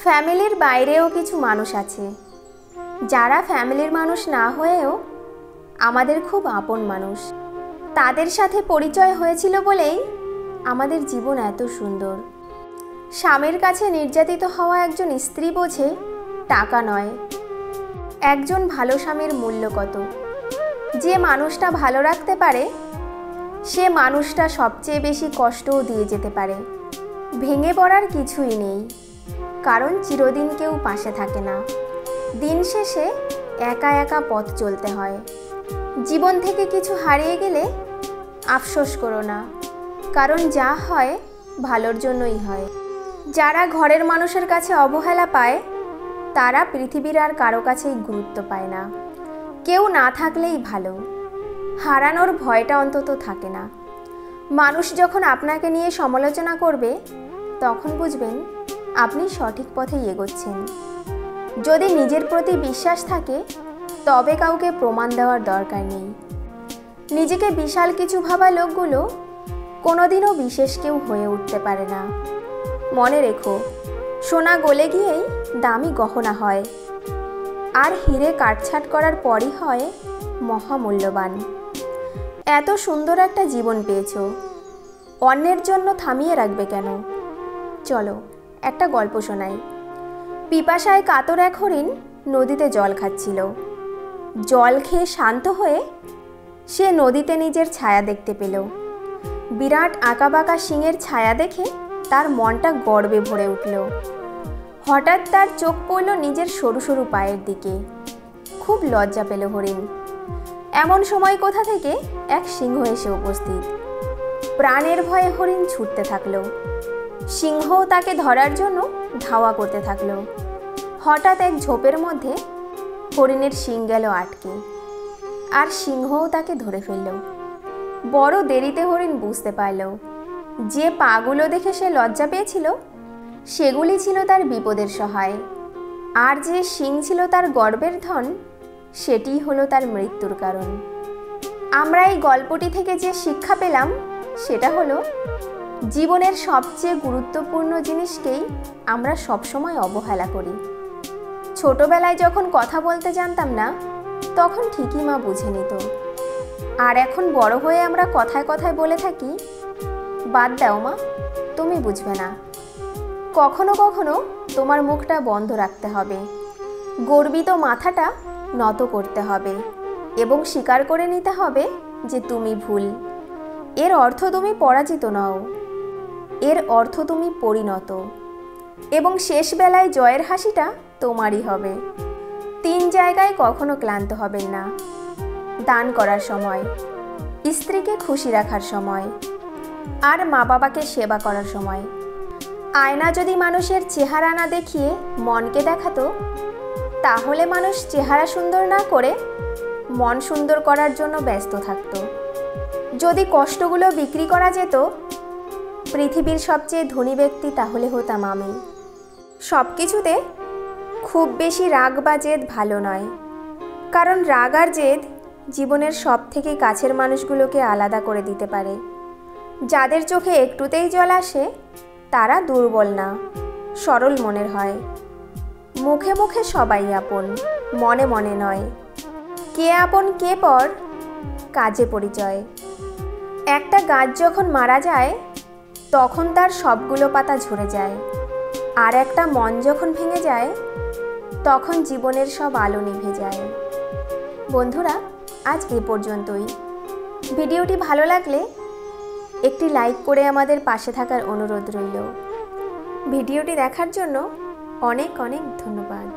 ফ্যামিলির বাইরেও কিছু মানুষ আছে যারা ফ্যামিলির মানুষ না হয়েও আমাদের খুব আপন মানুষ। তাদের সাথে পরিচয় হয়েছিল বলেই আমাদের জীবন এত সুন্দর। স্বামীর কাছে নির্যাতিত হওয়া একজন স্ত্রী বোঝে টাকা নয়, একজন ভালো স্বামীর মূল্য কত। যে মানুষটা ভালো রাখতে পারে সে মানুষটা সবচেয়ে বেশি কষ্টও দিয়ে যেতে পারে। ভেঙে পড়ার কিছুই নেই, কারণ চিরদিন কেউ পাশে থাকে না। দিন শেষে একা একা পথ চলতে হয়। জীবন থেকে কিছু হারিয়ে গেলে আফসোস করো না, কারণ যা হয় ভালোর জন্যই হয়। যারা ঘরের মানুষের কাছে অবহেলা পায় তারা পৃথিবীর আর কারো কাছেই গুরুত্ব পায় না। কেউ না থাকলেই ভালো, হারানোর ভয়টা অন্তত থাকে না। মানুষ যখন আপনাকে নিয়ে সমালোচনা করবে তখন বুঝবেন আপনি সঠিক পথেই এগোচ্ছেন। যদি নিজের প্রতি বিশ্বাস থাকে তবে কাউকে প্রমাণ দেওয়ার দরকার নেই। নিজেকে বিশাল কিছু ভাবা লোকগুলো কোনোদিনও বিশেষ কেউ হয়ে উঠতে পারে না। মনে রেখো, সোনা গলে গিয়েই দামি গহনা হয়, আর হিরে কাটছাঁট করার পরই হয় মহামূল্যবান। এত সুন্দর একটা জীবন পেয়েছো, অন্যের জন্য থামিয়ে রাখবে কেন? চলো একটা গল্প শোনাই। পিপাসায় কাতর এক হরিণ নদীতে জল খাচ্ছিল। জল খেয়ে শান্ত হয়ে সে নদীতে নিজের ছায়া দেখতে পেল। বিরাট আঁকাবাঁকা শিংয়ের ছায়া দেখে তার মনটা গর্বে ভরে উঠল। হঠাৎ তার চোখ পড়ল নিজের সরু সরু পায়ের দিকে। খুব লজ্জা পেল হরিণ। এমন সময় কোথা থেকে এক সিংহ এসে উপস্থিত। প্রাণের ভয়ে হরিণ ছুটতে থাকলো। সিংহও তাকে ধরার জন্য ধাওয়া করতে থাকলো। হঠাৎ এক ঝোপের মধ্যে হরিণের শিং গেল আটকে, আর সিংহও তাকে ধরে ফেলল। বড় দেরিতে হরিণ বুঝতে পারল যে পাগুলো দেখে সে লজ্জা পেয়েছিল সেগুলি ছিল তার বিপদের সহায়, আর যে শিং ছিল তার গর্বের ধন সেটিই হলো তার মৃত্যুর কারণ। আমরা এই গল্পটি থেকে যে শিক্ষা পেলাম সেটা হলো, জীবনের সবচেয়ে গুরুত্বপূর্ণ জিনিসকেই আমরা সবসময় অবহেলা করি। ছোটবেলায় যখন কথা বলতে জানতাম না তখন ঠিকই মা বুঝে নিত, আর এখন বড় হয়ে আমরা কথায় কথায় বলে থাকি, বাদ দাও মা, তুমি বুঝবে না। কখনো কখনো তোমার মুখটা বন্ধ রাখতে হবে, গর্বিত মাথাটা নত করতে হবে এবং স্বীকার করে নিতে হবে যে তুমি ভুল। এর অর্থ তুমি পরাজিত নও, এর অর্থ তুমি পরিণত, এবং শেষ বেলায় জয়ের হাসিটা তোমারই হবে। 3 জায়গায় কখনো ক্লান্ত হবেন না: দান করার সময়, স্ত্রীকে খুশি রাখার সময়, আর মা বাবাকে সেবা করার সময়। আয়না যদি মানুষের চেহারা না দেখিয়ে মনকে দেখাতো তাহলে মানুষ চেহারা সুন্দর না করে মন সুন্দর করার জন্য ব্যস্ত থাকত। যদি কষ্টগুলো বিক্রি করা যেত পৃথিবীর সবচেয়ে ধনী ব্যক্তি তাহলে হতাম আমি। সব কিছুতে খুব বেশি রাগ বা জেদ ভালো নয়, কারণ রাগ আর জেদ জীবনের সব থেকে কাছের মানুষগুলোকে আলাদা করে দিতে পারে। যাদের চোখে একটুতেই জল আসে তারা দুর্বল না, সরল মনের হয়। মুখে মুখে সবাই আপন, মনে মনে নয়। কে আপন কে পর, কাজে পরিচয়। একটা গাছ যখন মারা যায় তখন তার সবগুলো পাতা ঝরে যায়, আর একটা মন যখন ভেঙে যায় তখন জীবনের সব আলো নিভে যায়। বন্ধুরা, আজ এ পর্যন্তই। ভিডিওটি ভালো লাগলে একটি লাইক করে আমাদের পাশে থাকার অনুরোধ রইল। ভিডিওটি দেখার জন্য অনেক অনেক ধন্যবাদ।